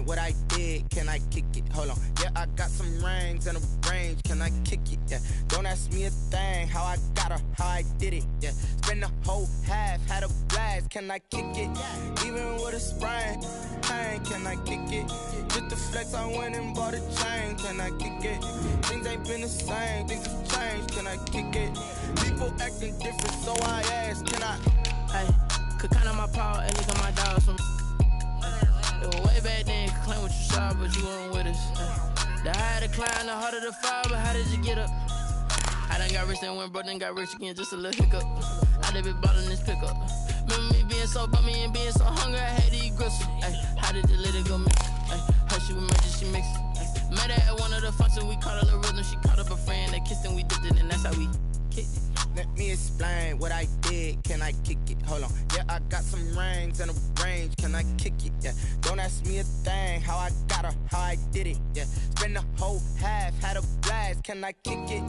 explain what I did? Can I kick it? Hold on. Yeah, I got some rings and a range. Can I kick it? Yeah. Don't ask me a thing. How I got her, how I did it. Yeah. Spend the whole half, had a blast. Can I kick it? Even with a sprain. Pain, can I kick it? Just the flex, I went and bought a chain. Can I kick it? Things ain't been the same. Things have changed. Can I kick it? People acting different, so I ask. Can I? Hey, could count on my power and look at my dogs from. It was way back then, could claim what you saw, but you weren't with us. The higher the climb, the harder the fall, but how did you get up? I done got rich and went broke, then got rich again, just a little hiccup. I done been ballin' this pickup. Remember me being so bummy and being so hungry, I had to eat gristle. Ay, how did the little go mix? Her she was merging, she mixed. Met her at one of the functions, we caught a little rhythm. She caught up a friend, they kissed and we dipped it, and that's how we kicked it. Let me explain what I did. Can I kick it? Hold on. Yeah, I got some rings and a range. Can I kick it? Yeah. Don't ask me a thing. How I got her, how I did it. Yeah. Spend the whole half, had a blast. Can I kick it?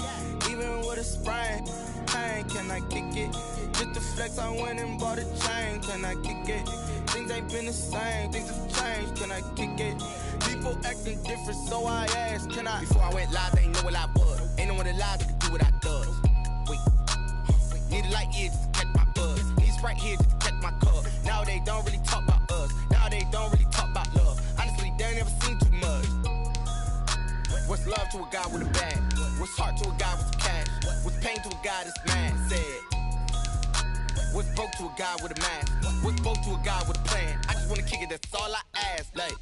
Even with a sprain. Pain, can I kick it? Just the flex, I went and bought a chain. Can I kick it? Things ain't been the same. Things have changed. Can I kick it? People acting different, so I asked. Can I? Before I went live, they ain't know what I was. Ain't no one alive that could do what I does. Need a light year just to catch my buzz. Need Sprite here just to catch my cup. Now they don't really talk about us. Now they don't really talk about love. Honestly, they ain't never seen too much. What's love to a guy with a bag? What's heart to a guy with some cash? What's pain to a guy that's mad? Said. What's broke to a guy with a mask? What's broke to a guy with a plan? I just wanna kick it, that's all I ask. Like,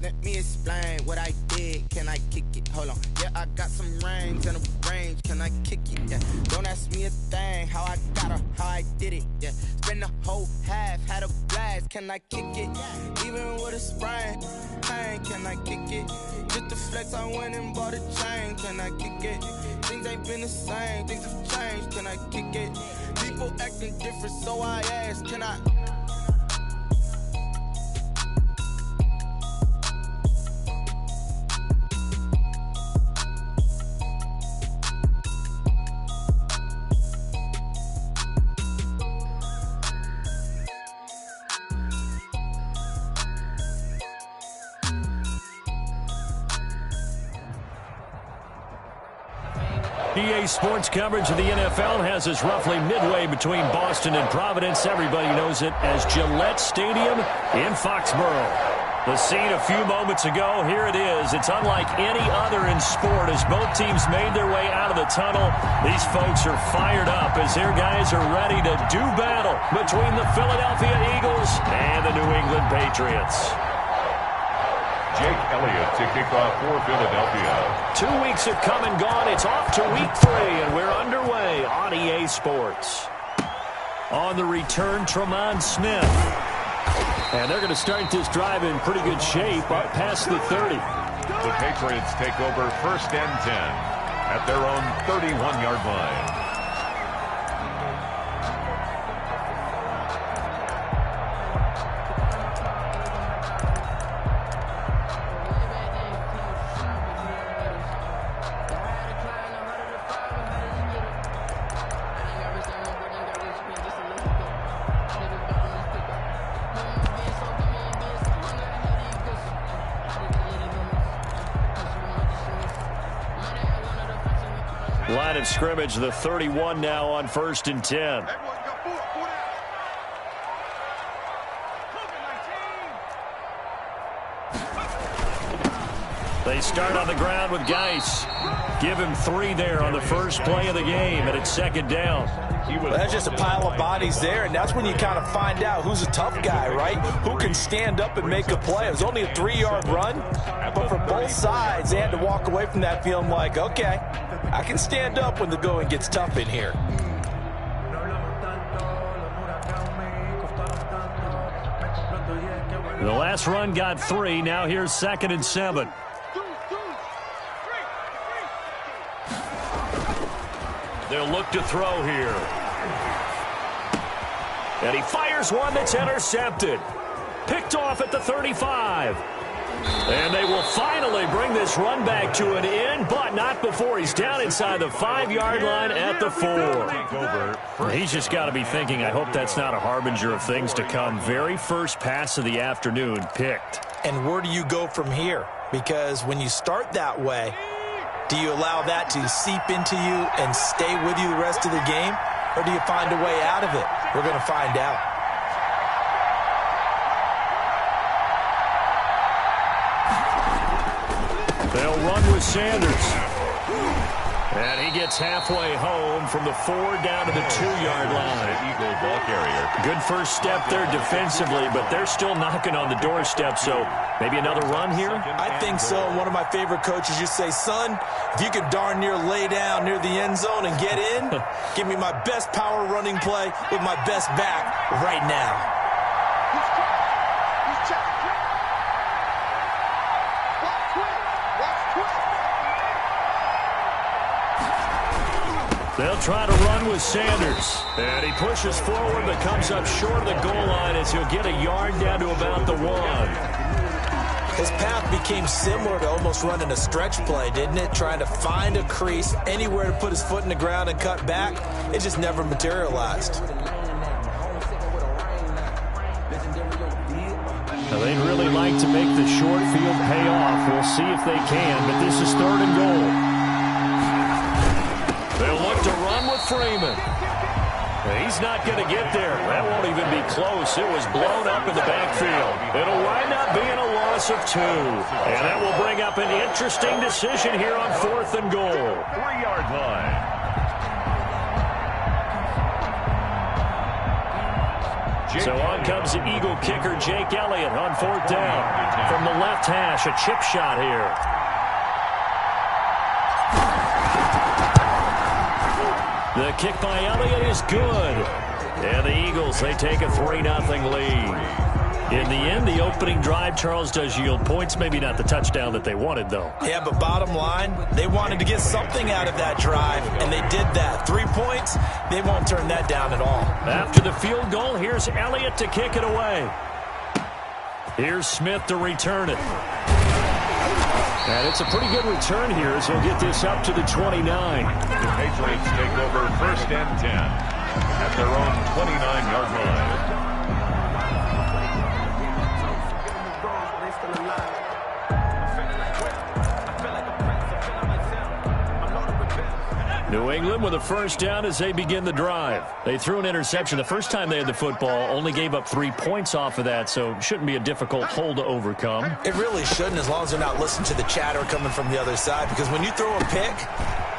let me explain what I did. Can I kick it? Hold on. Yeah, I got some rings and a range. Can I kick it? Yeah. Don't ask me a thing. How I got her, how I did it. Yeah. Spend the whole half, had a blast. Can I kick it? Even with a sprain. Pain, can I kick it? Just the flex, I went and bought a chain. Can I kick it? Things ain't been the same. Things have changed. Can I kick it? People acting different, so I ask. Can I? EA Sports coverage of the NFL has us roughly midway between Boston and Providence. Everybody knows it as Gillette Stadium in Foxborough. The scene a few moments ago, here it is. It's unlike any other in sport as both teams made their way out of the tunnel. These folks are fired up as their guys are ready to do battle between the Philadelphia Eagles and the New England Patriots. Jake Elliott to kick off for Philadelphia. 2 weeks have come and gone. It's off to week 3, and we're underway on EA Sports. On the return, Tremont Smith. And they're going to start this drive in pretty good shape up past the 30. The Patriots take over 1st and 10 at their own 31-yard line. Line of scrimmage, the 31 now on 1st and 10. They start on the ground with Geis. Give him 3 there on the first play of the game, and it's 2nd down. Well, that's just a pile of bodies there, and that's when you kind of find out who's a tough guy, right? Who can stand up and make a play. It was only a 3-yard run, but for both sides, they had to walk away from that feeling like, okay, I can stand up when the going gets tough in here. The last run got 3. Now here's 2nd and 7. They'll look to throw here. And he fires one that's intercepted. Picked off at the 35. And they will finally bring this run back to an end, but not before he's down inside the 5-yard line at the 4. He's just got to be thinking, I hope that's not a harbinger of things to come. Very first pass of the afternoon picked. and where do you go from here? Because when you start that way, do you allow that to seep into you and stay with you the rest of the game, or do you find a way out of it? We're going to find out. They'll run with Sanders. And he gets halfway home from the 4 down to the 2-yard line. Eagle ball carrier. Good first step there defensively, but they're still knocking on the doorstep, so maybe another run here? I think so. One of my favorite coaches used to say, son, if you can darn near lay down near the end zone and get in, give me my best power running play with my best back right now. They'll try to run with Sanders. And he pushes forward but comes up short of the goal line as he'll get a yard down to about the 1. His path became similar to almost running a stretch play, didn't it? Trying to find a crease, anywhere to put his foot in the ground and cut back. It just never materialized. Now, they'd really like to make the short field pay off. We'll see if they can, but this is 3rd and goal. They'll look to run with Freeman. He's not going to get there. That won't even be close. It was blown up in the backfield. It'll wind up being a loss of 2. And that will bring up an interesting decision here on 4th and goal. 3-yard line. So on comes the Eagle kicker, Jake Elliott, on 4th down. From the left hash, a chip shot here. The kick by Elliott is good. And the Eagles, they take a 3-0 lead. In the end, the opening drive, Charles, does yield points. Maybe not the touchdown that they wanted, though. Yeah, but bottom line, they wanted to get something out of that drive, and they did that. 3 points, they won't turn that down at all. After the field goal, here's Elliott to kick it away. Here's Smith to return it. And it's a pretty good return here as he'll get this up to the 29. The Patriots take over 1st and 10 at their own 29-yard line. New England with a 1st down as they begin the drive. They threw an interception the first time they had the football, only gave up 3 points off of that, so shouldn't be a difficult hole to overcome. It really shouldn't, as long as they're not listening to the chatter coming from the other side, because when you throw a pick,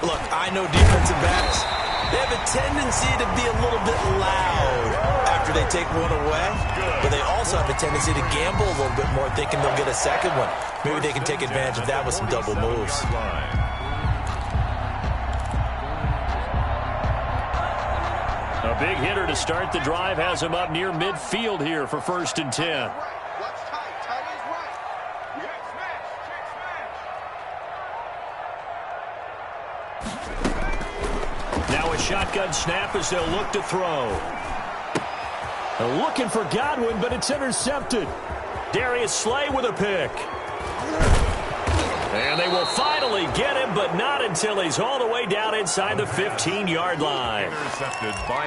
look, I know defensive backs, they have a tendency to be a little bit loud after they take one away, but they also have a tendency to gamble a little bit more, thinking they'll get a second one. Maybe they can take advantage of that with some double moves. A big hitter to start the drive has him up near midfield here for 1st and 10. Now a shotgun snap as they'll look to throw. They're looking for Godwin, but it's intercepted. Darius Slay with a pick. And they will finally get him, but not until he's all the way down inside the 15-yard line.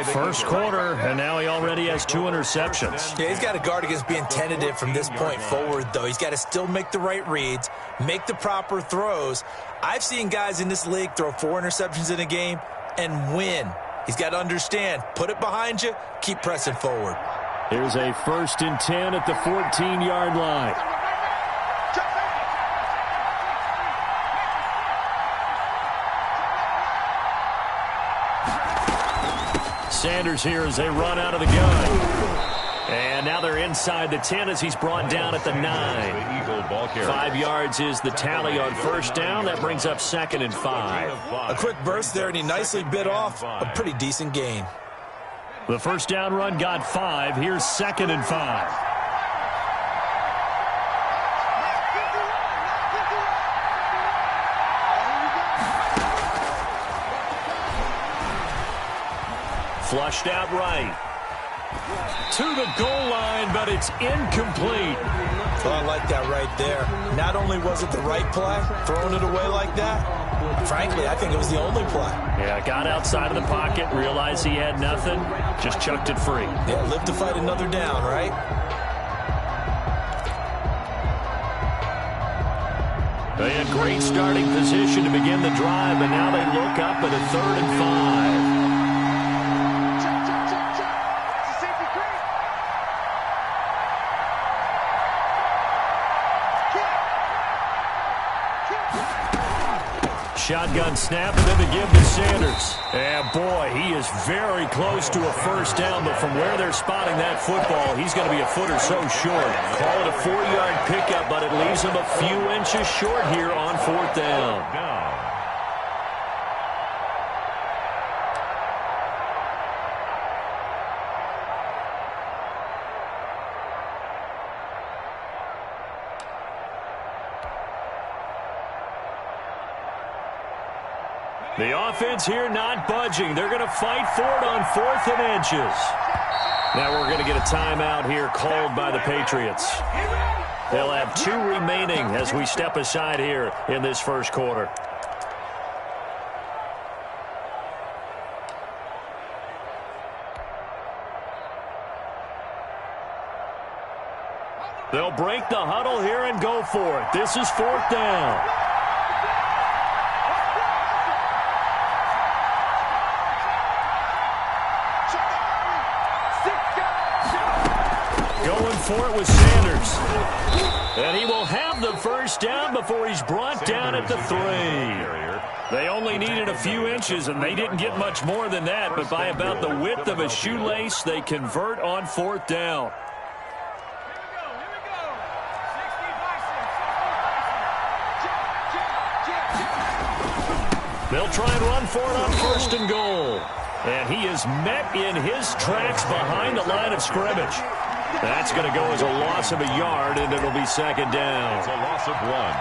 First quarter, and now he already has 2 interceptions. Yeah, he's got to guard against being tentative from this point forward, though. He's got to still make the right reads, make the proper throws. I've seen guys in this league throw 4 interceptions in a game and win. He's got to understand, put it behind you, keep pressing forward. Here's a 1st and 10 at the 14-yard line. Sanders here as they run out of the gun. And now they're inside the 10 as he's brought down at the 9. 5 yards is the tally on 1st down. That brings up 2nd and 5. A quick burst there, and he nicely bit off a pretty decent gain. The 1st down run got 5. Here's 2nd and 5. Flushed out right. To the goal line, but it's incomplete. Well, I like that right there. Not only was it the right play, throwing it away like that, frankly, I think it was the only play. Yeah, got outside of the pocket, realized he had nothing, just chucked it free. Yeah, live to fight another down, right? They had great starting position to begin the drive, but now they look up at a 3rd and 5. Shotgun snap and then the give to Sanders. And boy, he is very close to a first down, but from where they're spotting that football, he's going to be a foot or so short. Call it a 4-yard pickup, but it leaves him a few inches short here on 4th down. The offense here not budging. They're going to fight for it on 4th and inches. Now we're going to get a timeout here called by the Patriots. They'll have 2 remaining as we step aside here in this first quarter. They'll break the huddle here and go for it. This is 4th down. Going for it with Sanders. And he will have the first down before he's brought down at the 3. They only needed a few inches, and they didn't get much more than that. But by about the width of a shoelace, they convert on 4th down. They'll try and run for it on 1st and goal. And he is met in his tracks behind the line of scrimmage. That's going to go as a loss of a yard, and it'll be 2nd down. It's a loss of 1.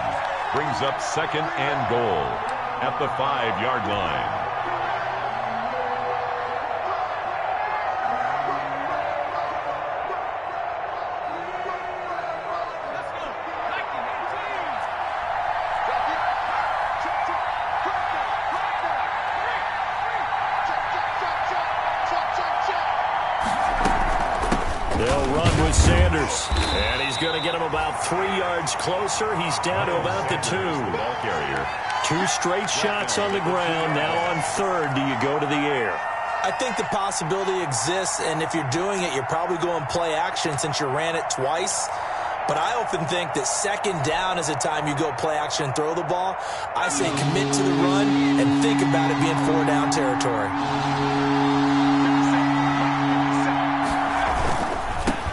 Brings up 2nd and goal at the 5-yard line. Sanders, and he's going to get him about 3 yards closer. He's down to about the 2. 2 straight shots on the ground. Now on 3rd, do you go to the air? I think the possibility exists, and if you're doing it, you're probably going play action since you ran it twice. But I often think that 2nd down is the time you go play action and throw the ball. I say commit to the run and think about it being 4-down territory.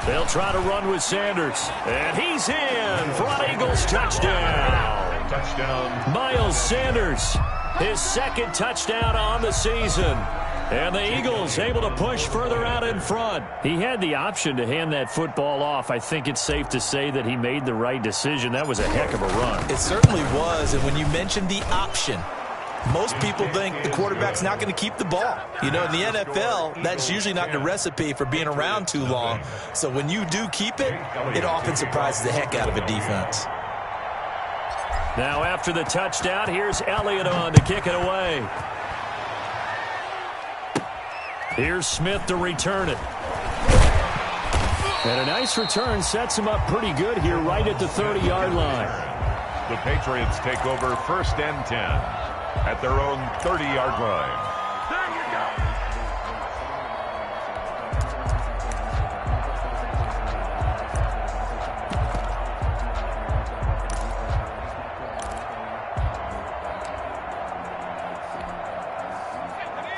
They'll try to run with Sanders. And he's in for an Eagles touchdown. Miles Sanders, his 2nd touchdown on the season. And the Eagles able to push further out in front. He had the option to hand that football off. I think it's safe to say that he made the right decision. That was a heck of a run. It certainly was. And when you mentioned the option, most people think the quarterback's not going to keep the ball. You know, in the NFL, that's usually not the recipe for being around too long. So when you do keep it, it often surprises the heck out of a defense. Now after the touchdown, here's Elliott on to kick it away. Here's Smith to return it. And a nice return sets him up pretty good here right at the 30-yard line. The Patriots take over 1st and 10. At their own 30-yard line. There you go.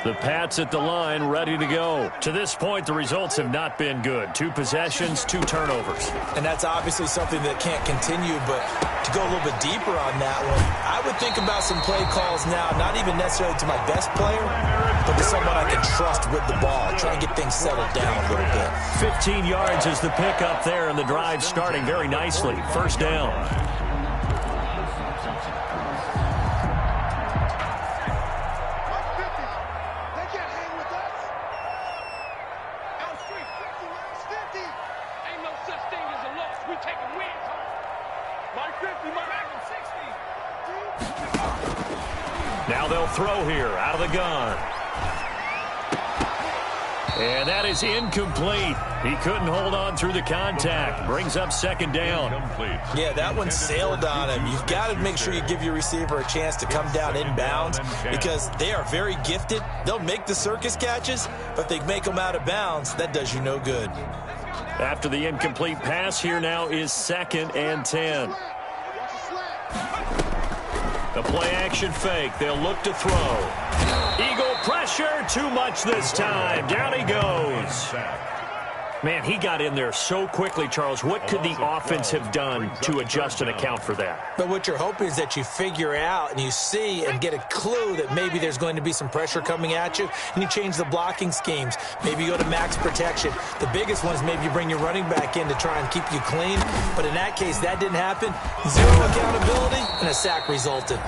The Pats at the line, ready to go. To this point, the results have not been good. 2 possessions, 2 turnovers. And that's obviously something that can't continue, but to go a little bit deeper on that one, I would think about some play calls now, not even necessarily to my best player, but to someone I can trust with the ball, try and get things settled down a little bit. 15 yards is the pickup there, and the drive starting very nicely. 1st down. Now they'll throw here out of the gun. And that is incomplete. He couldn't hold on through the contact. Brings up second down. Yeah, that one sailed on him. You've got to make sure you give your receiver a chance to come down inbounds because they are very gifted. They'll make the circus catches, but if they make them out of bounds, that does you no good. After the incomplete pass, here now is 2nd and 10. The play action fake. They'll look to throw. Eagle pressure. Too much this time. Down he goes. Man, he got in there so quickly, Charles. What could the offense have done to adjust and account for that? But what you're hoping is that you figure out and you see and get a clue that maybe there's going to be some pressure coming at you, and you change the blocking schemes. Maybe you go to max protection. The biggest one is maybe you bring your running back in to try and keep you clean. But in that case, that didn't happen. Zero accountability, and a sack resulted.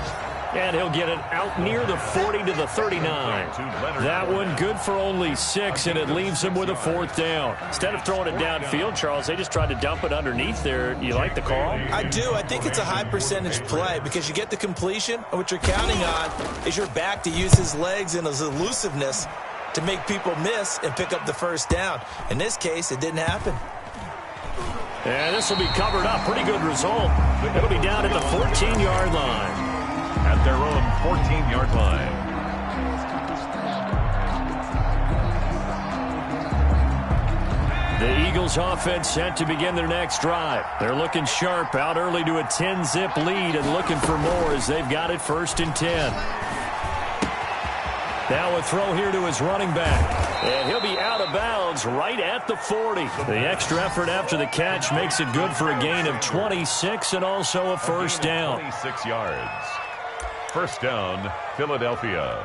And he'll get it out near the 40 to the 39. That one good for only 6, and it leaves him with a 4th down. Instead of throwing it downfield, Charles, they just tried to dump it underneath there. You like the call? I do. I think it's a high percentage play because you get the completion, and what you're counting on is your back to use his legs and his elusiveness to make people miss and pick up the 1st down. In this case, it didn't happen. And this will be covered up. Pretty good result. It'll be down at the 14-yard line. At their own 14-yard line. The Eagles offense set to begin their next drive. They're looking sharp, out early to a 10-zip lead and looking for more as they've got it 1st and 10. Now a throw here to his running back. And he'll be out of bounds right at the 40. The extra effort after the catch makes it good for a gain of 26 and also a 1st down. 26 yards. 1st down, Philadelphia.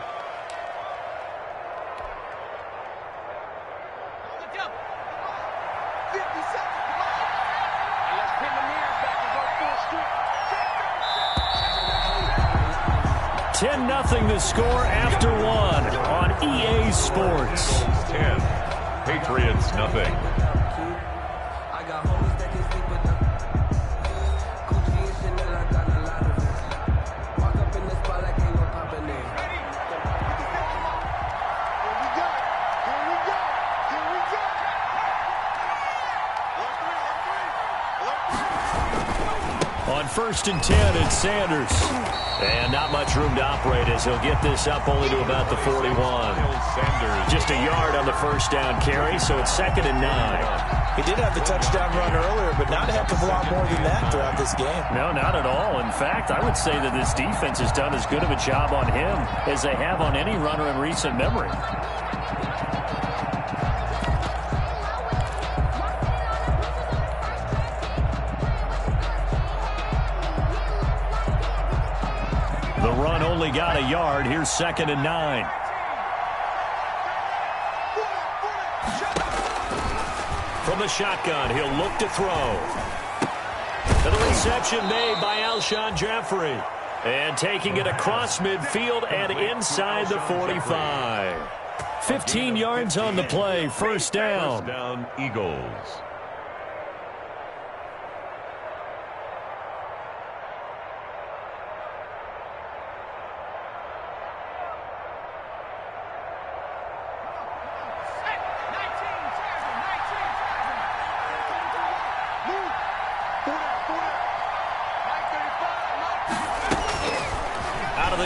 Nothing the score after 1 on EA Sports. 10, Patriots nothing. On 1st and 10, it's Sanders. And not much room to operate as he'll get this up only to about the 41. Just a yard on the 1st down carry, so it's 2nd and 9. He did have the touchdown run earlier, but not a heck of a lot more than that throughout this game. No, not at all. In fact, I would say that this defense has done as good of a job on him as they have on any runner in recent memory. The run only got a yard. Here's 2nd and 9. From the shotgun, he'll look to throw. And the reception made by Alshon Jeffrey. And taking it across midfield and inside the 45. 15 yards on the play. 1st down. 1st down, Eagles.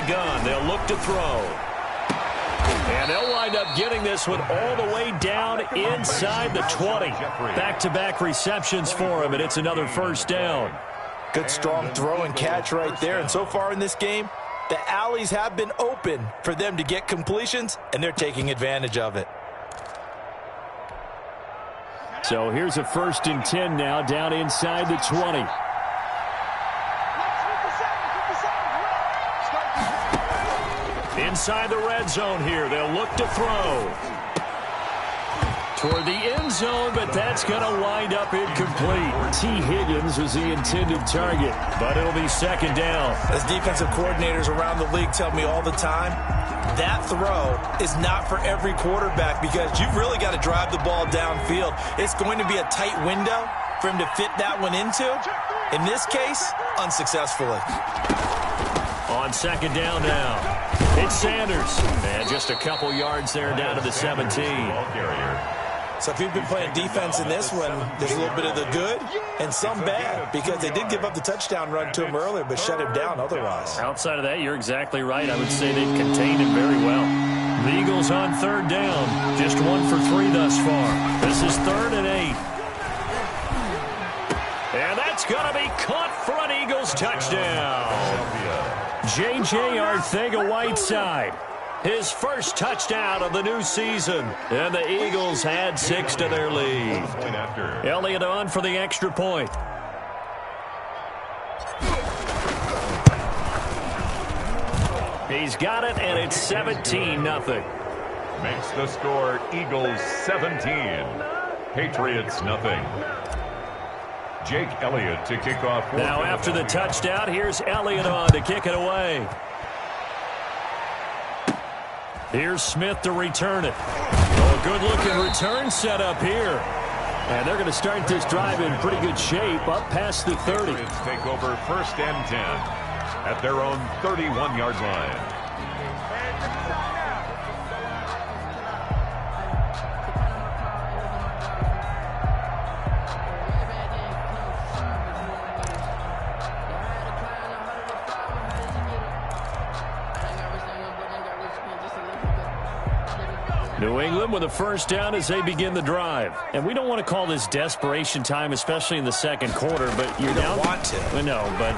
Gun. They'll look to throw. And they'll wind up getting this one all the way down inside the 20. Back-to-back receptions for him, and it's another 1st down. Good, strong throw and catch right there. And so far in this game, the alleys have been open for them to get completions, and they're taking advantage of it. So here's a 1st and 10 now down inside the 20. Inside the red zone here. They'll look to throw. Toward the end zone, but that's going to wind up incomplete. T. Higgins was the intended target, but it'll be 2nd down. As defensive coordinators around the league tell me all the time, that throw is not for every quarterback because you've really got to drive the ball downfield. It's going to be a tight window for him to fit that one into. In this case, unsuccessfully. On second down now, it's Sanders. And just a couple yards there down to the 17. So if you've been playing defense in this one, there's a little bit of the good and some bad, because they did give up the touchdown run to him earlier, but shut him down otherwise. Outside of that, you're exactly right. I would say they've contained him very well. The Eagles on third down, just 1 for 3 thus far. This is 3rd and 8. And that's going to be caught for an Eagles touchdown. J.J. Arcega-Whiteside, his first touchdown of the new season. And the Eagles add 6 to their lead. Elliott on for the extra point. He's got it, and it's 17-0. Makes the score Eagles 17, Patriots nothing. Jake Elliott to kick off. Now after the touchdown, here's Elliott on to kick it away. Here's Smith to return it. Oh, good-looking return set up here. And they're going to start this drive in pretty good shape, up past the 30. Patriots take over 1st and 10 at their own 31-yard line. New England with a first down as they begin the drive. And we don't want to call this desperation time, especially in the second quarter, but you're down. You don't want to. No, but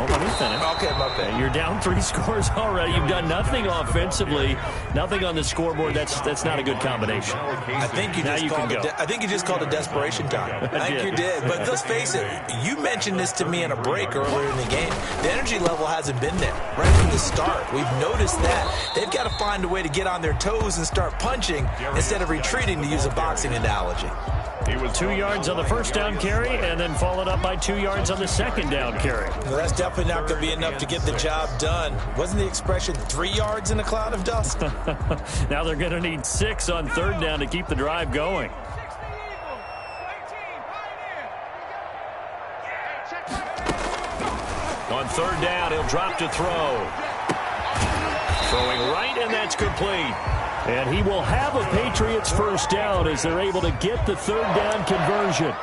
let me finish. Okay, my bad. You're down 3 scores already. You've done nothing offensively, nothing on the scoreboard. That's not a good combination. I think you just called it desperation time. I think you did. But let's face it, you mentioned this to me in a break earlier in the game. The energy level hasn't been there right from the start. We've noticed that. They've got to find a way to get on their toes and start punching instead of retreating, to use a boxing analogy. He was 2 yards on the first down carry and then followed up by 2 yards on the second down carry. Well, that's definitely not going to be enough to get the job done. Wasn't the expression 3 yards in a cloud of dust? Now they're going to need 6 on third down to keep the drive going. On third down, he'll drop to throw. Throwing right, and that's complete. And he will have a Patriots first down as they're able to get the third down conversion.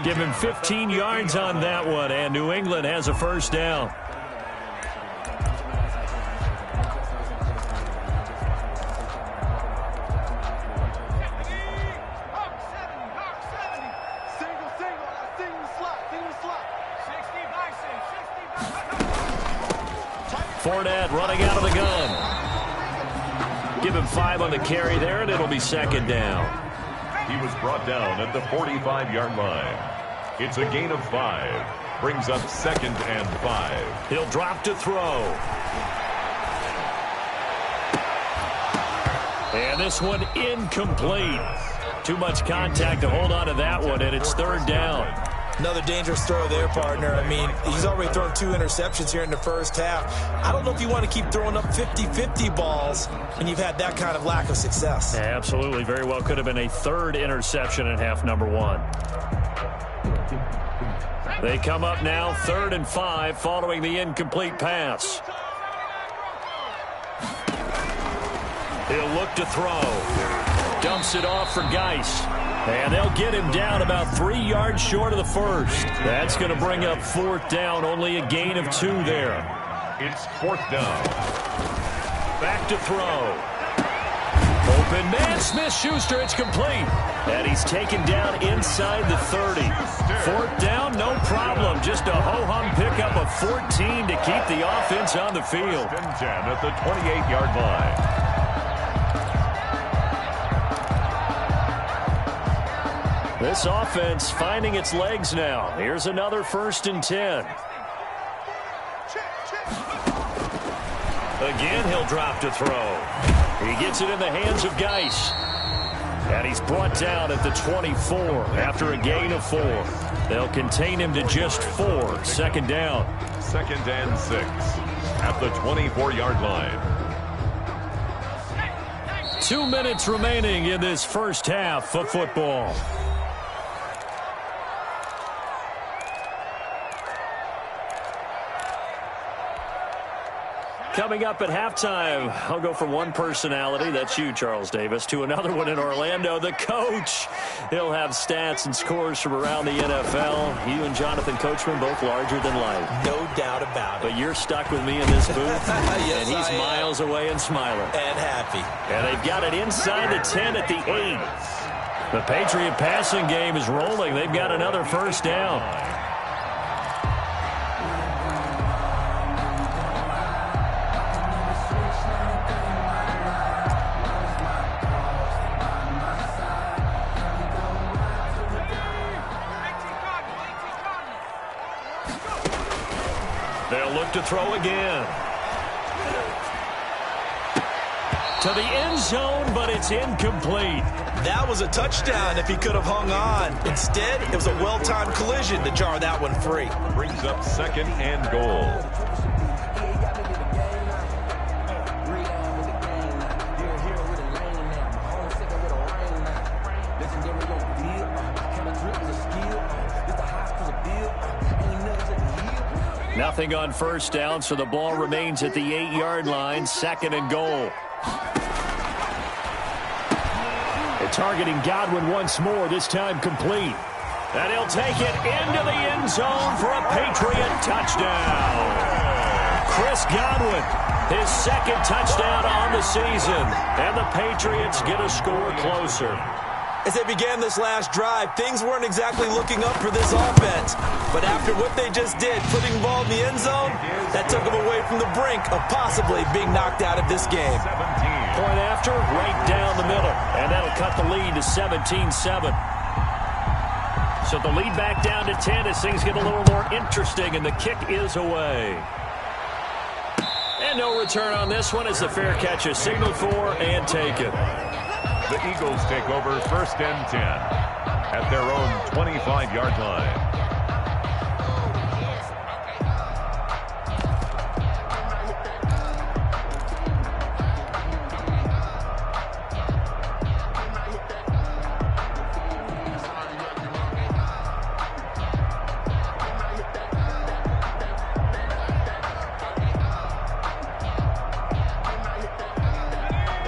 Give him 15 yards on that one, and New England has a first down. Fournette running out of the gun. Give him 5 on the carry there, and it'll be second down. He was brought down at the 45-yard line. It's a gain of 5. Brings up 2nd and 5. He'll drop to throw. And this one incomplete. Too much contact to hold on to that one, and it's third down. Another dangerous throw there, partner. I mean, he's already thrown 2 interceptions here in the first half. I don't know if you want to keep throwing up 50-50 balls when you've had that kind of lack of success. Yeah, absolutely. Very well could have been a 3rd interception in half number 1. They come up now 3rd and 5 following the incomplete pass. He'll look to throw. Dumps it off for Geis. And they'll get him down about 3 yards short of the first. That's going to bring up 4th down. Only a gain of 2 there. It's 4th down. Back to throw. Open man, Smith-Schuster. It's complete. And he's taken down inside the 30. 4th down, no problem. Just a ho-hum pickup of 14 to keep the offense on the field. 10 at the 28-yard line. This offense finding its legs now. Here's another 1st and 10. Again, he'll drop to throw. He gets it in the hands of Geis. And he's brought down at the 24 after a gain of 4. They'll contain him to just 4. 2nd down. 2nd and 6 at the 24-yard line. 2 minutes remaining in this first half of football. Coming up at halftime, I'll go from one personality, that's you, Charles Davis, to another one in Orlando, the coach. He'll have stats and scores from around the NFL. You and Jonathan Coachman, both larger than life. No doubt about it. But you're stuck with me in this booth, yes, and he's miles away and smiling. And happy. And they've got it inside the 10 at the 8. The Patriot passing game is rolling. They've got another first down. They'll look to throw again. To the end zone, but it's incomplete. That was a touchdown if he could have hung on. Instead, it was a well-timed collision to jar that one free. Brings up 2nd and goal. Nothing on first down, so the ball remains at the 8-yard line, 2nd and goal. They're targeting Godwin once more, this time complete. And he'll take it into the end zone for a Patriot touchdown. Chris Godwin, his 2nd touchdown on the season. And the Patriots get a score closer. As they began this last drive, things weren't exactly looking up for this offense. But after what they just did, putting the ball in the end zone, that took them away from the brink of possibly being knocked out of this game. Point after, right down the middle. And that'll cut the lead to 17-7. So the lead back down to 10 as things get a little more interesting, and the kick is away. And no return on this one as the fair catch is signaled for and taken. The Eagles take over 1st and 10 at their own 25-yard line.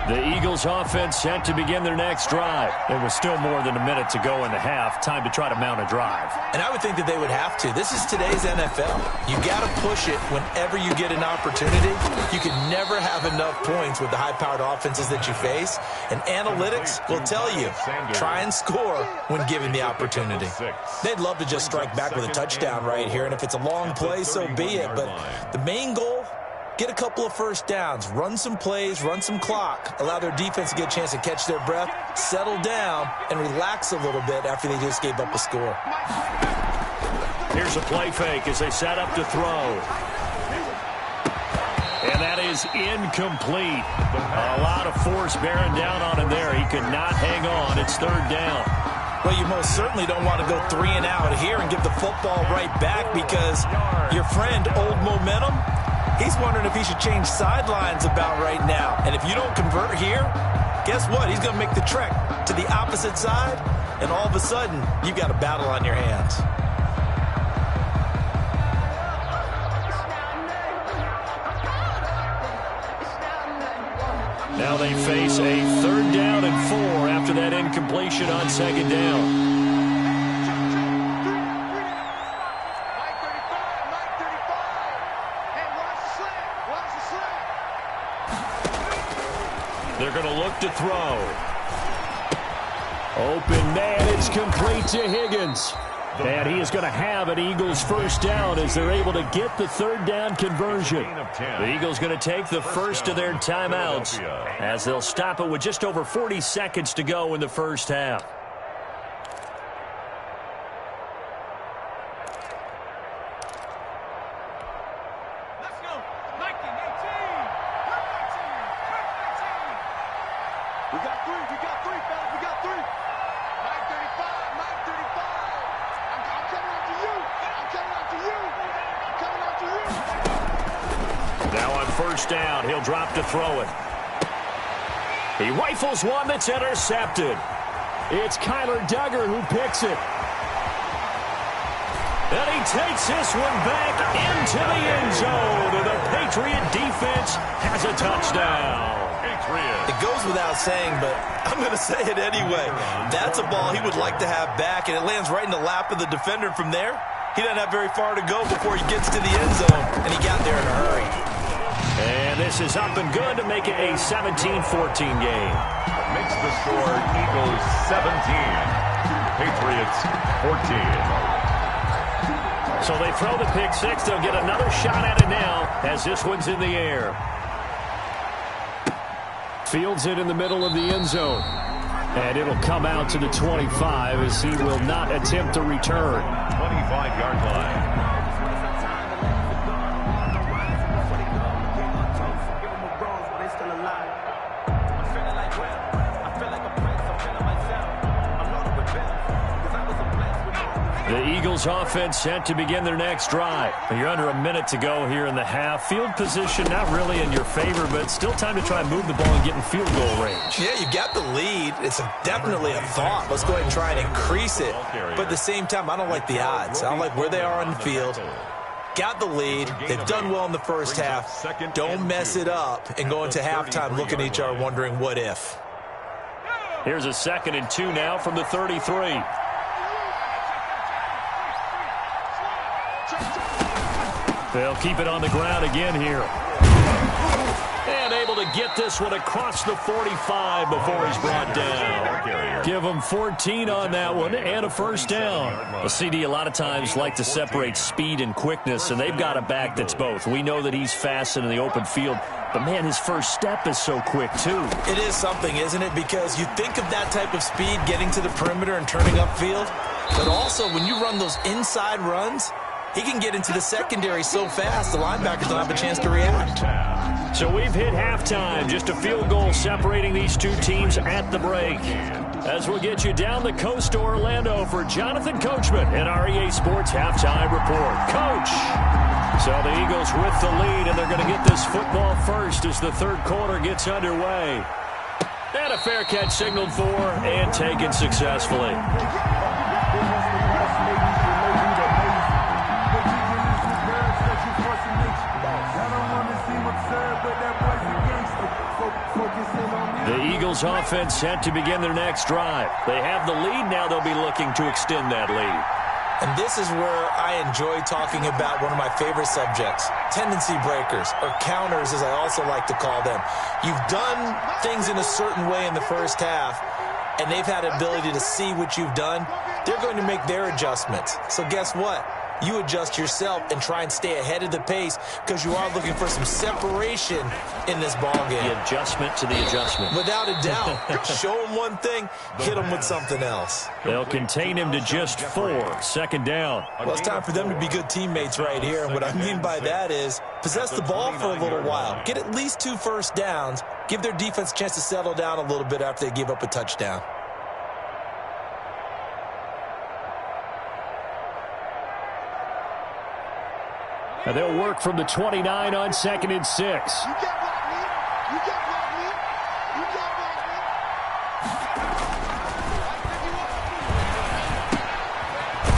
The Eagles offense set to begin their next drive. There was still more than a minute to go in the half. Time to try to mount a drive. And I would think that they would have to. This is today's NFL. You got to push it whenever you get an opportunity. You can never have enough points with the high-powered offenses that you face. And analytics will tell you, try and score when given the opportunity. They'd love to just strike back with a touchdown right here. And if it's a long play, so be it. But the main goal, get a couple of first downs, run some plays, run some clock, allow their defense to get a chance to catch their breath, settle down, and relax a little bit after they just gave up a score. Here's a play fake as they set up to throw. And that is incomplete. A lot of force bearing down on him there. He could not hang on. It's 3rd down. Well, you most certainly don't want to go 3 and out here and give the football right back because your friend, Old Momentum, he's wondering if he should change sidelines about right now. And if you don't convert here, guess what? He's going to make the trek to the opposite side, and all of a sudden, you've got a battle on your hands. Now they face a 3rd down and 4 after that incompletion on 2nd down. They're going to look to throw. Open man, it's complete to Higgins. And he is going to have an Eagles first down as they're able to get the 3rd down conversion. The Eagles going to take the first of their timeouts as they'll stop it with just over 40 seconds to go in the first half. Now on first down, he'll drop to throw it. He rifles one that's intercepted. It's Kyler Duggar who picks it. And he takes this one back into the end zone. And the Patriot defense has a touchdown. It goes without saying, but I'm going to say it anyway. That's a ball he would like to have back, and it lands right in the lap of the defender. From there, he doesn't have very far to go before he gets to the end zone, and he got there in a hurry. And this is up and good to make it a 17-14 game. Makes the score Eagles 17, Patriots 14. So they throw the pick six. They'll get another shot at it now as this one's in the air. Fields it in the middle of the end zone. And it'll come out to the 25 as he will not attempt to return. 25-yard line. The Eagles offense set to begin their next drive. You're under a minute to go here in the half. Field position not really in your favor, but still time to try and move the ball and get in field goal range. Yeah, you got the lead. It's definitely a thought. Let's go ahead and try and increase it. But at the same time, I don't like the odds. I don't like where they are on the field. Got the lead. They've done well in the first half. Don't mess it up and go into halftime looking at each other wondering what if. Here's a 2nd and 2 now from the 33. They'll keep it on the ground again here. And able to get this one across the 45 before he's brought down. Give him 14 on that one and a first down. A CD a lot of times like to separate speed and quickness, and they've got a back that's both. We know that he's fast in the open field, but, man, his first step is so quick, too. It is something, isn't it? Because you think of that type of speed getting to the perimeter and turning upfield, but also when you run those inside runs, he can get into the secondary so fast the linebackers don't have a chance to react. So we've hit halftime. Just a field goal separating these two teams at the break. As we'll get you down the coast to Orlando for Jonathan Coachman in our EA Sports Halftime Report. Coach! So the Eagles with the lead, and they're going to get this football first as the third quarter gets underway. And a fair catch signaled for and taken successfully. The Eagles offense set to begin their next drive. They have the lead. Now they'll be looking to extend that lead. And this is where I enjoy talking about one of my favorite subjects, tendency breakers, or counters as I also like to call them. You've done things in a certain way in the first half, and they've had the ability to see what you've done. They're going to make their adjustments. So guess what? You adjust yourself and try and stay ahead of the pace because you are looking for some separation in this ball game. The adjustment to the adjustment. Without a doubt. Show them one thing, hit them with something else. They'll contain him to just 4. 2nd down. Well, it's time for them to be good teammates right here. And what I mean by that is possess the ball for a little while. Get at least 2 first downs. Give their defense a chance to settle down a little bit after they give up a touchdown. And they'll work from the 29 on 2nd and 6.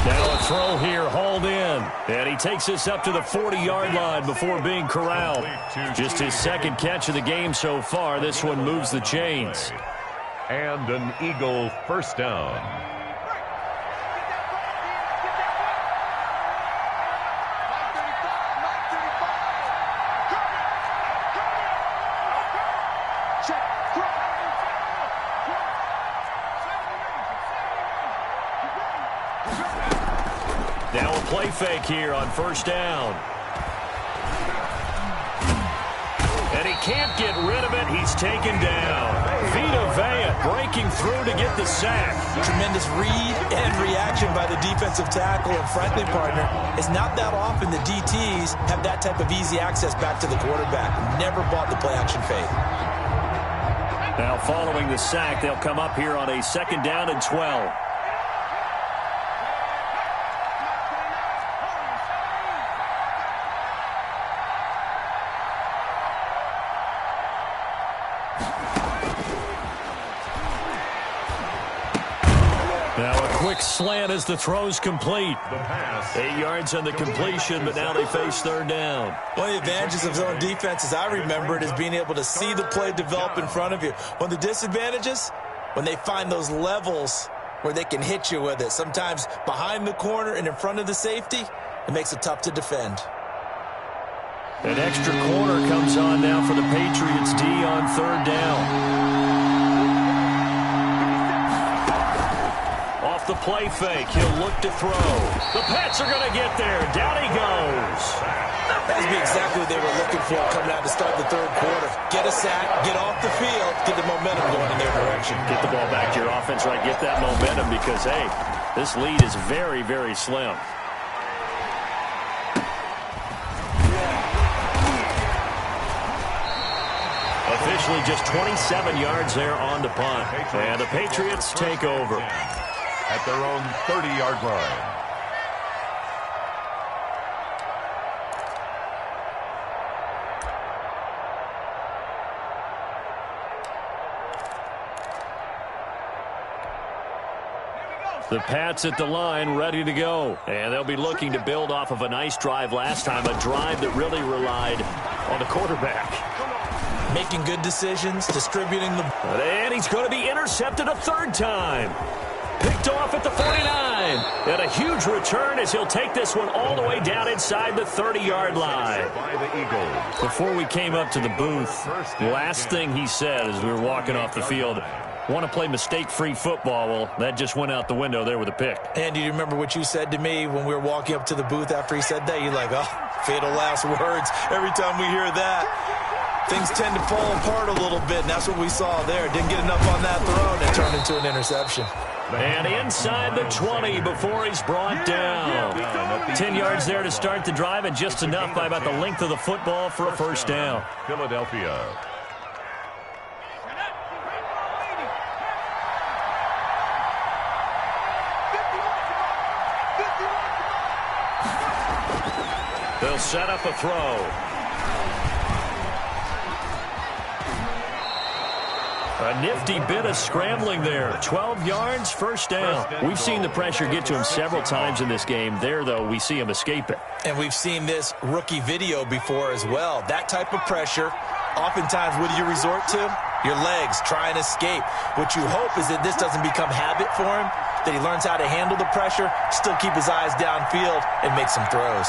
Now a throw here, hauled in. And he takes this up to the 40-yard line before being corralled. Just his 2nd catch of the game so far. This one moves the chains. And an Eagle first down. Now a play fake here on first down. And he can't get rid of it. He's taken down. Vita Vea breaking through to get the sack. Tremendous read and reaction by the defensive tackle. And frankly, partner, it's not that often the DTs have that type of easy access back to the quarterback. Never bought the play action fake. Now following the sack, they'll come up here on a 2nd down and 12. Quick slant as the throw's complete. 8 yards on the completion, but now they face third down. One of the advantages of zone defense, as I remember it, is being able to see the play develop in front of you. One of the disadvantages, when they find those levels where they can hit you with it. Sometimes behind the corner and in front of the safety, it makes it tough to defend. An extra corner comes on now for the Patriots D on third down. Off the play fake, he'll look to throw. The Pats are going to get there. Down he goes. That would be exactly what they were looking for coming out to start the third quarter. Get a sack, get off the field, get the momentum going in their direction. Get the ball back to your offense, right? Get that momentum because, hey, this lead is very, very slim. Officially just 27 yards there on the punt. And the Patriots take over. At their own 30-yard line. The Pats at the line, ready to go. And they'll be looking to build off of a nice drive last time, a drive that really relied on the quarterback. Making good decisions, distributing the... And he's going to be intercepted a third time. Picked off at the 49. And a huge return as he'll take this one all the way down inside the 30-yard line. Before we came up to the booth, last thing he said as we were walking off the field, want to play mistake-free football. Well, that just went out the window there with a pick. And do you remember what you said to me when we were walking up to the booth after he said that? You're like, oh, fatal last words. Every time we hear that, things tend to fall apart a little bit, and that's what we saw there. Didn't get enough on that throw, and it turned into an interception. And inside the 20 before he's brought down. 10 yards there to start the drive, and just enough by about the length of the football for a first down. Philadelphia. They'll set up a throw. A nifty bit of scrambling there. 12 yards, first down. We've seen the pressure get to him several times in this game. There, though, we see him escape it. And we've seen this rookie video before as well. That type of pressure, oftentimes, what do you resort to? Your legs, try and escape. What you hope is that this doesn't become habit for him, that he learns how to handle the pressure, still keep his eyes downfield, and make some throws.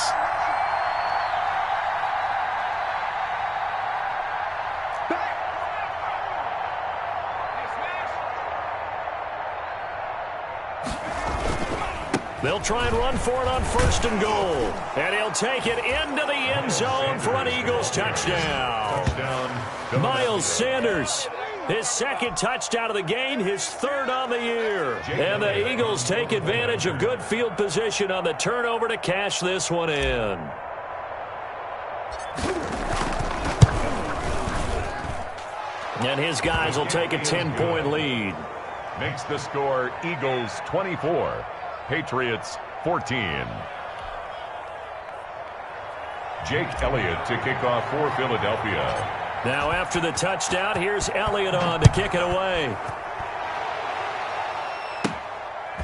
They'll try and run for it on first and goal. And he'll take it into the end zone for an Eagles touchdown. Miles Sanders, his second touchdown of the game, his third on the year. And the Eagles take advantage of good field position on the turnover to cash this one in. And his guys will take a 10-point lead. Makes the score Eagles 24. Patriots 14. Jake Elliott to kick off for Philadelphia. Now after the touchdown, here's Elliott on to kick it away.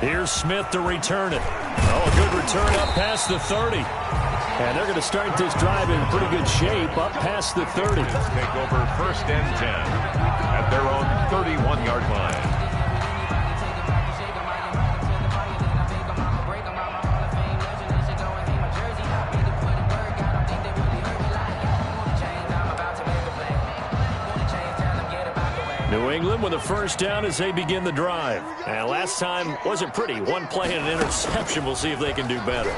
Here's Smith to return it. Oh, a good return up past the 30. And they're going to start this drive in pretty good shape up past the 30. Take over first and 10 at their own 31-yard line. New England with a first down as they begin the drive. And last time wasn't pretty. One play and an interception. We'll see if they can do better.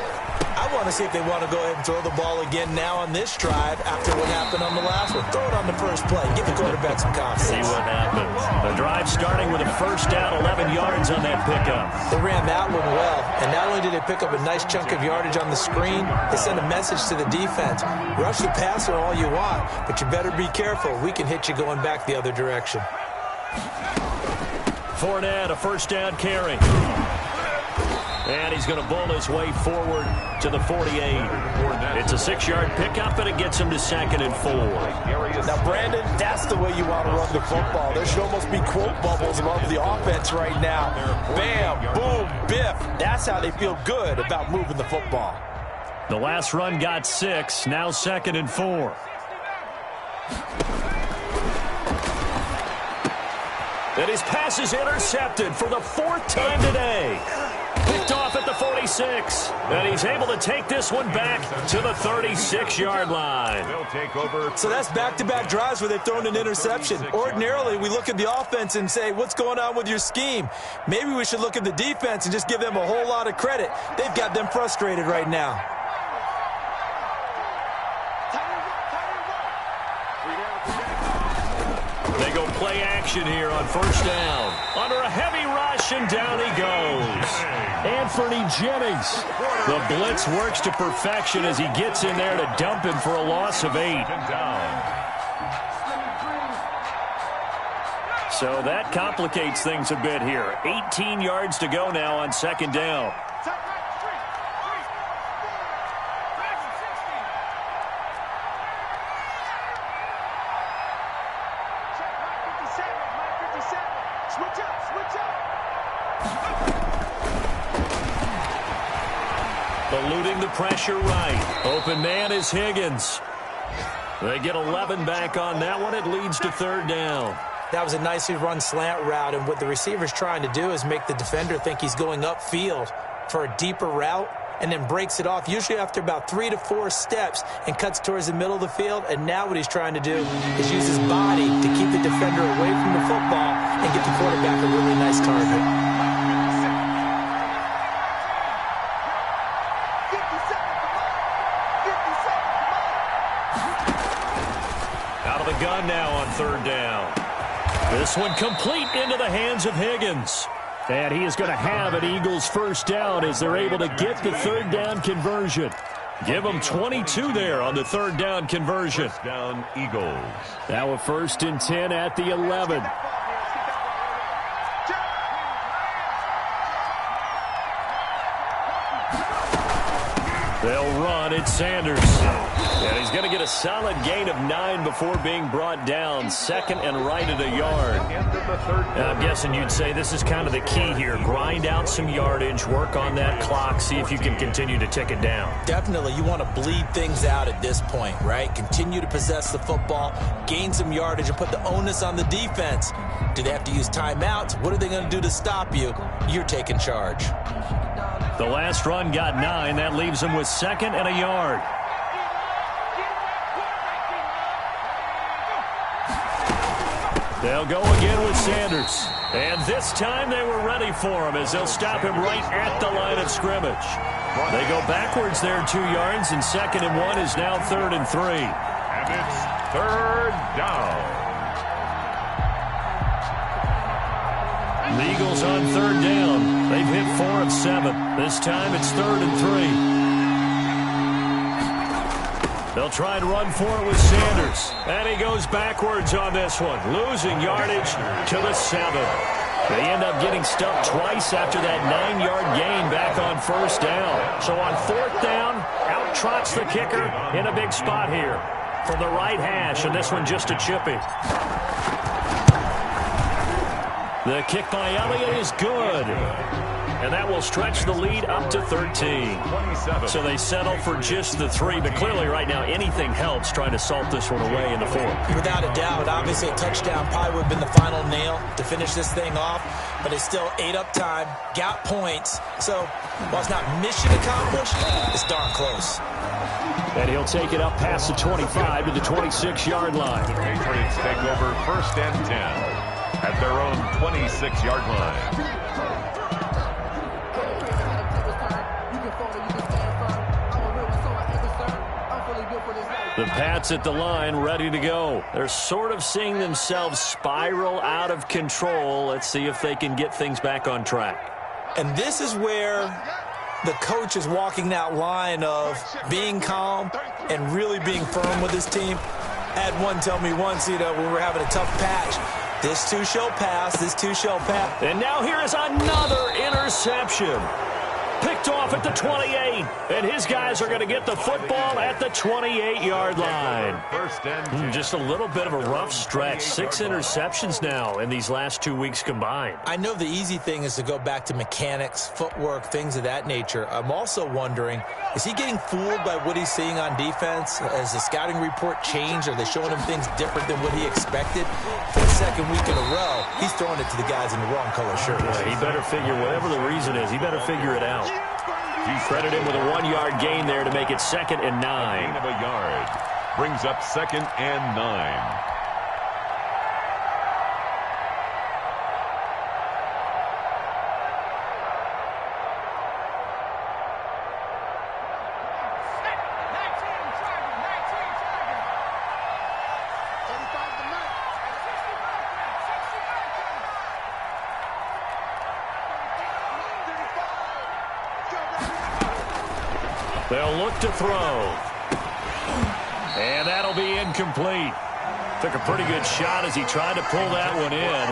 I want to see if they want to go ahead and throw the ball again now on this drive after what happened on the last one. Throw it on the first play. Give the quarterback some confidence. See what happens. The drive starting with a first down, 11 yards on that pickup. They ran that one well, and not only did they pick up a nice chunk of yardage on the screen, they sent a message to the defense. Rush the passer all you want, but you better be careful. We can hit you going back the other direction. Fournette, a first down carry. And he's going to bull his way forward to the 48. It's a 6-yard pickup, and it gets him to 2nd and 4. Now, Brandon, that's the way you want to run the football. There should almost be quote bubbles above the offense right now. Bam, boom, biff. That's how they feel good about moving the football. The last run got 6, now 2nd and 4. And his pass is intercepted for the 4th time today. Picked off at the 46. And he's able to take this one back to the 36-yard line. So that's back-to-back drives where they've thrown an interception. Ordinarily, we look at the offense and say, what's going on with your scheme? Maybe we should look at the defense and just give them a whole lot of credit. They've got them frustrated right now. They go play action here on 1st down. Under a heavy rush, and down he goes. Anthony Jennings. The blitz works to perfection as he gets in there to dump him for a loss of 8. So that complicates things a bit here. 18 yards to go now on 2nd down. Eluding the pressure right. Open man is Higgins. They get 11 back on that one. It leads to 3rd down. That was a nicely run slant route, and what the receiver's trying to do is make the defender think he's going upfield for a deeper route, and then breaks it off, usually after about 3 to 4 steps, and cuts towards the middle of the field. And now what he's trying to do is use his body to keep the defender away from the football and get the quarterback a really nice target. Gun now on 3rd down. This one complete into the hands of Higgins. And he is going to have an Eagles 1st down as they're able to get the 3rd down conversion. Give them 22 there on the 3rd down conversion. 1st down, Eagles. Now a 1st and 10 at the 11. They'll run. It's Sanders. And he's going to get a solid gain of 9 before being brought down. 2nd and right at a yard. Now, I'm guessing you'd say this is kind of the key here. Grind out some yardage, work on that clock, see if you can continue to tick it down. Definitely. You want to bleed things out at this point, right? Continue to possess the football, gain some yardage, and put the onus on the defense. Do they have to use timeouts? What are they going to do to stop you? You're taking charge. The last run got 9. That leaves them with 2nd and a yard. They'll go again with Sanders. And this time they were ready for him as they'll stop him right at the line of scrimmage. They go backwards there 2 yards, and 2nd and 1 is now 3rd and 3. And it's 3rd down. The Eagles on 3rd down. They've hit 4 of 7. This time it's 3rd and 3. They'll try and run for it with Sanders. And he goes backwards on this one, losing yardage to the 7. They end up getting stuffed twice after that 9-yard gain back on 1st down. So on 4th down, out trots the kicker in a big spot here from the right hash, and this one just a chippy. The kick by Elliott is good. And that will stretch the lead up to 13. So they settle for just the 3. But clearly right now anything helps trying to salt this one away in the 4th. Without a doubt, obviously a touchdown probably would have been the final nail to finish this thing off. But it's still ate up time, got points. So while it's not mission accomplished, it's darn close. And he'll take it up past the 25 to the 26-yard line. The Patriots take over 1st and 10. At their own 26-yard line. The Pats at the line, ready to go. They're sort of seeing themselves spiral out of control. Let's see if they can get things back on track. And this is where the coach is walking that line of being calm and really being firm with his team. I had one tell me once, when we were having a tough patch, this too shall pass, this too shall pass. And now here is another interception. Picked off at the 28, and his guys are going to get the football at the 28-yard line. Just a little bit of a rough stretch. 6 interceptions now in these last 2 weeks combined. I know the easy thing is to go back to mechanics, footwork, things of that nature. I'm also wondering, is he getting fooled by what he's seeing on defense? Has the scouting report changed? Are they showing him things different than what he expected? For the second week in a row, he's throwing it to the guys in the wrong color shirts. Yeah, he better figure, whatever the reason is, he better figure it out. You credit him with a 1-yard gain there to make it 2nd and 9. Gain of a yard brings up 2nd and 9. They'll look to throw. And that'll be incomplete. Took a pretty good shot as he tried to pull that one in.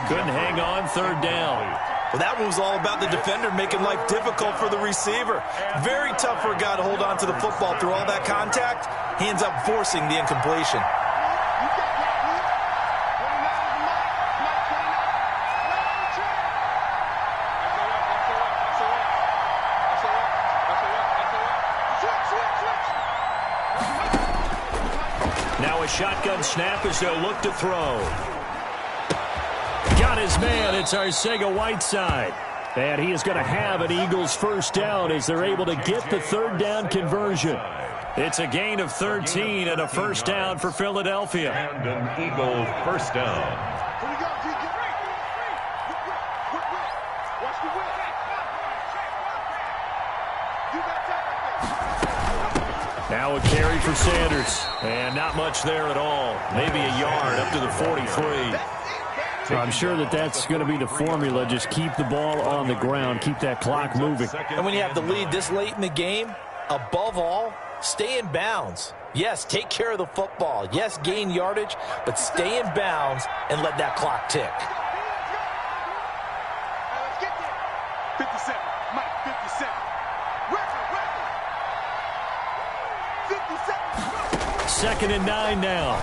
Couldn't hang on 3rd down. Well, that one was all about the defender making life difficult for the receiver. Very tough for a guy to hold on to the football through all that contact. He ends up forcing the incompletion. Now a shotgun snap as they'll look to throw. Got his man. It's Arcega-Whiteside. And he is going to have an Eagles 1st down as they're able to get the 3rd down conversion. It's a gain of 13 and a 1st down for Philadelphia. And an Eagle 1st down. Now a carry for Sanders. And not much there at all. Maybe a yard up to the 43. So I'm sure that that's going to be the formula. Just keep the ball on the ground. Keep that clock moving. And when you have the lead this late in the game, above all, stay in bounds. Yes, take care of the football. Yes, gain yardage, but stay in bounds and let that clock tick. 57, Mike, 57. Record. 2nd and 9 now.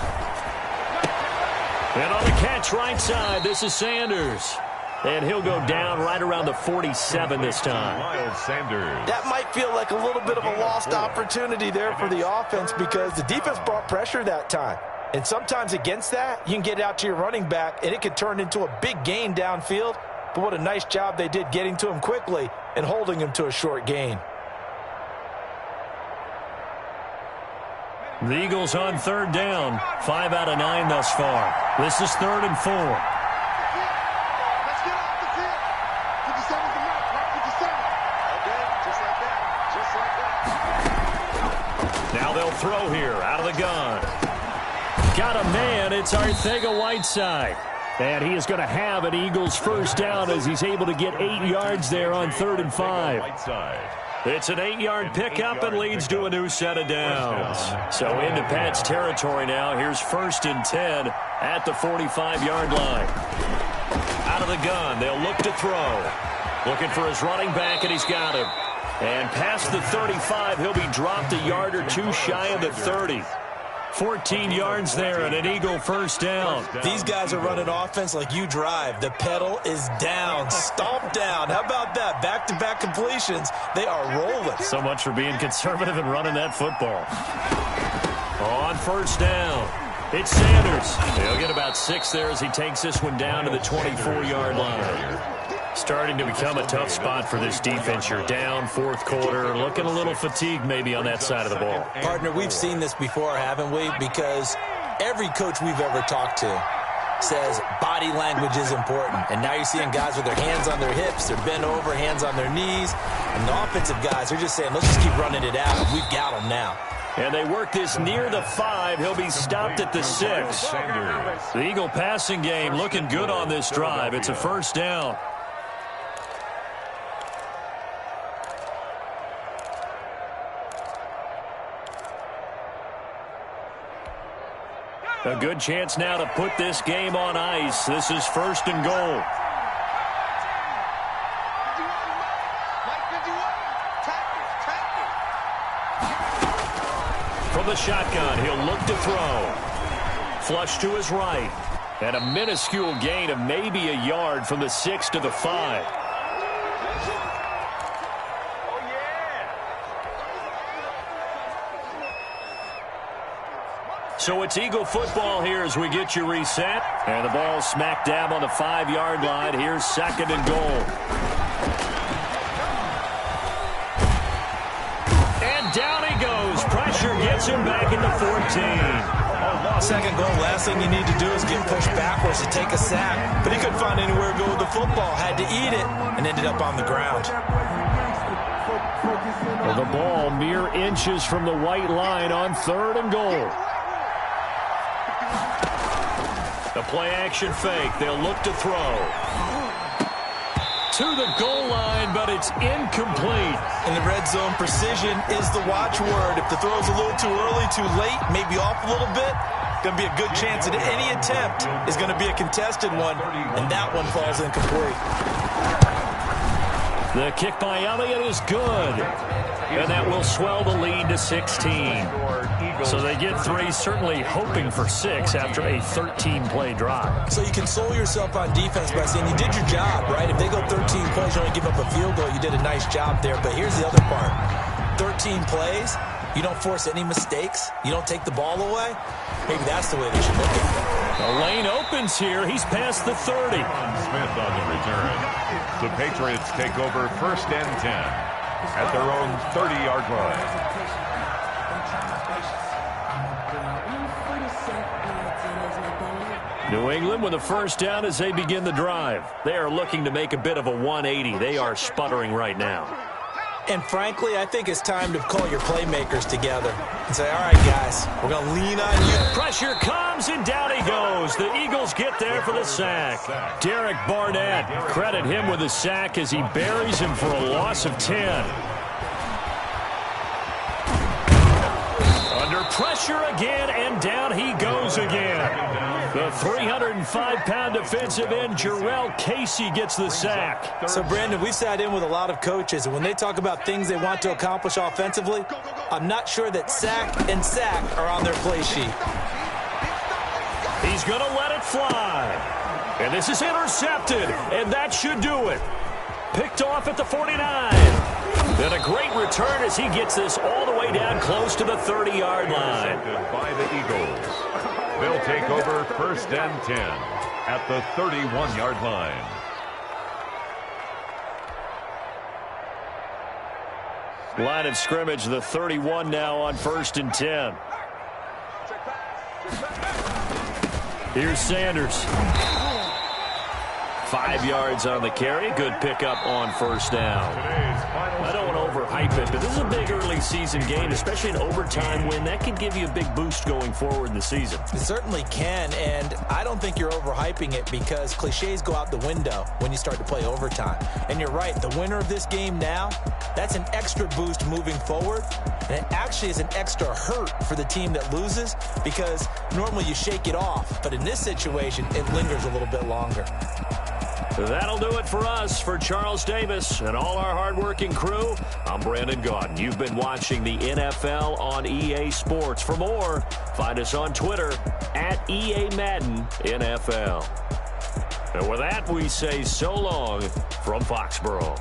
And on the catch right side, this is Sanders. And he'll go down right around the 47 this time. Miles Sanders. That might feel like a little bit of a lost opportunity there for the offense because the defense brought pressure that time. And sometimes against that, you can get out to your running back, and it could turn into a big gain downfield. But what a nice job they did getting to him quickly and holding him to a short gain. The Eagles on 3rd down. 5 out of 9 thus far. This is 3rd and 4. Let's get off the field. 57's the mark, right? 57. Okay, just like that. Now they'll throw here out of the gun. Got a man. It's Arcega-Whiteside. And he is going to have an Eagles 1st down as he's able to get 8 yards there on 3rd and 5. It's an 8-yard pickup and leads to a new set of downs. So into Pat's territory now. Here's 1st and 10 at the 45-yard line. Out of the gun, they'll look to throw. Looking for his running back, and he's got him. And past the 35, he'll be dropped a yard or two shy of the 30. 14 yards there and an Eagle 1st down. These guys are running offense like you drive. The pedal is down, stomped down. How about that? Back-to-back completions. They are rolling. So much for being conservative and running that football. On 1st down, it's Sanders. He'll get about 6 there as he takes this one down to the 24-yard line. Starting to become a tough spot for this defense. You're down 4th quarter, looking a little fatigued maybe on that side of the ball. Partner, we've seen this before, haven't we? Because every coach we've ever talked to says body language is important. And now you're seeing guys with their hands on their hips, they're bent over, hands on their knees. And the offensive guys are just saying, let's just keep running it out. We've got them now. And they work this near the 5. He'll be stopped at the 6. The Eagle passing game looking good on this drive. It's a 1st down. A good chance now to put this game on ice. This is 1st and goal. 51, Mike 51. the shotgun. He'll look to throw. Flush to his right. And a minuscule gain of maybe a yard from the 6 to the 5. So it's Eagle football here as we get you reset. And the ball smack dab on the 5-yard line. Here's 2nd and goal. And down he goes. Pressure gets him back into 14. 2nd goal, last thing you need to do is get pushed backwards to take a sack. But he couldn't find anywhere to go with the football. Had to eat it and ended up on the ground. Well, the ball mere inches from the white line on 3rd and goal. The play-action fake. They'll look to throw. To the goal line, but it's incomplete. In the red zone, precision is the watchword. If the throw's a little too early, too late, maybe off a little bit, going to be a good chance that any attempt is going to be a contested one, and that one falls incomplete. The kick by Elliott is good. And that will swell the lead to 16. So they get 3, certainly hoping for 6 after a 13-play drive. So you console yourself on defense by saying you did your job, right? If they go 13 plays, you only give up a field goal, you did a nice job there. But here's the other part. 13 plays, you don't force any mistakes, you don't take the ball away. Maybe that's the way they should look at it. The lane opens here. He's past the 30. Smith on the return. The Patriots take over 1st and 10 at their own 30-yard line. New England with a 1st down as they begin the drive. They are looking to make a bit of a 180. They are sputtering right now. And frankly, I think it's time to call your playmakers together and say, all right, guys, we're going to lean on you. Pressure comes, and down he goes. The Eagles get there for the sack. Derek Barnett, credit him with the sack as he buries him for a loss of 10. Under pressure again, and down he goes again. The 305-pound defensive end, Jarrell Casey, gets the sack. So, Brandon, we've sat in with a lot of coaches, and when they talk about things they want to accomplish offensively, I'm not sure that sack and sack are on their play sheet. He's going to let it fly. And this is intercepted, and that should do it. Picked off at the 49. Then a great return as he gets this all the way down close to the 30-yard line. By the Eagles. They'll take over 1st and 10 at the 31-yard line. Line of scrimmage, the 31 now on 1st and 10. Here's Sanders. 5 yards on the carry. Good pickup on 1st down. I don't want to overhype it, but this is a big early season game, especially an overtime win. That can give you a big boost going forward in the season. It certainly can, and I don't think you're overhyping it because cliches go out the window when you start to play overtime. And you're right, the winner of this game now, that's an extra boost moving forward, and it actually is an extra hurt for the team that loses because normally you shake it off, but in this situation, it lingers a little bit longer. That'll do it for us. For Charles Davis and all our hardworking crew, I'm Brandon Gaudin. You've been watching the NFL on EA Sports. For more, find us on Twitter at EA Madden NFL. And with that, we say so long from Foxborough.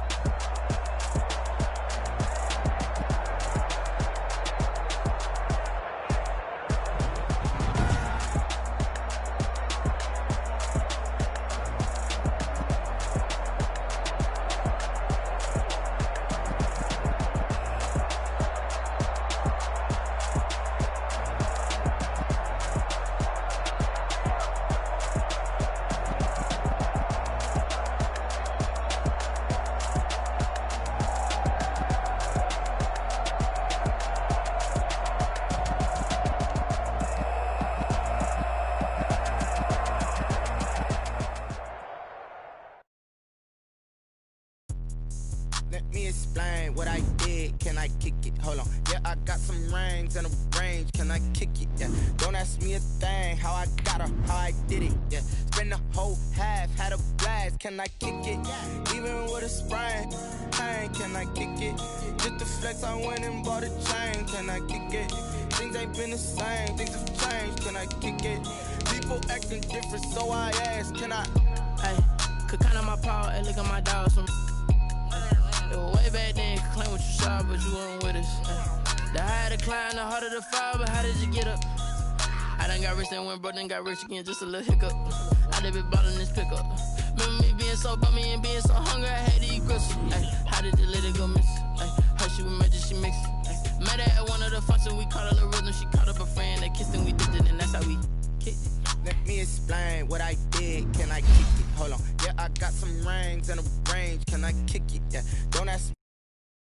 explain what I did. Can I kick it? Hold on. Yeah, I got some rings and a range. Can I kick it? Yeah. Don't ask me a thing. How I got her, how I did it. Yeah. Spend the whole half, had a blast. Can I kick it? Even with a sprain, pain. Can I kick it? Just the flex, I went and bought a chain. Can I kick it? Things ain't been the same. Things have changed. Can I kick it? People acting different, so I ask. Can I? Hey, could count on my power and look at my dogs. It was way back then, could claim what you saw, but you weren't with us. The higher the climb, the harder the fall, but how did you get up? I done got rich, then went broke, then got rich again, just a little hiccup. I done been ballin' this pickup. Remember me being so bummy and being so hungry, I had to eat gristle. Ay, how did you let it go miss? Ay, her she was magic, she mixed. Met her at one of the functions, we caught a little rhythm, she caught up a friend, they kissed and we dipped it, and that's how we kicked it. Let me explain what I did. Can I kick it? Hold on. Yeah, I got some rings and a range. Can I kick it? Yeah. Don't ask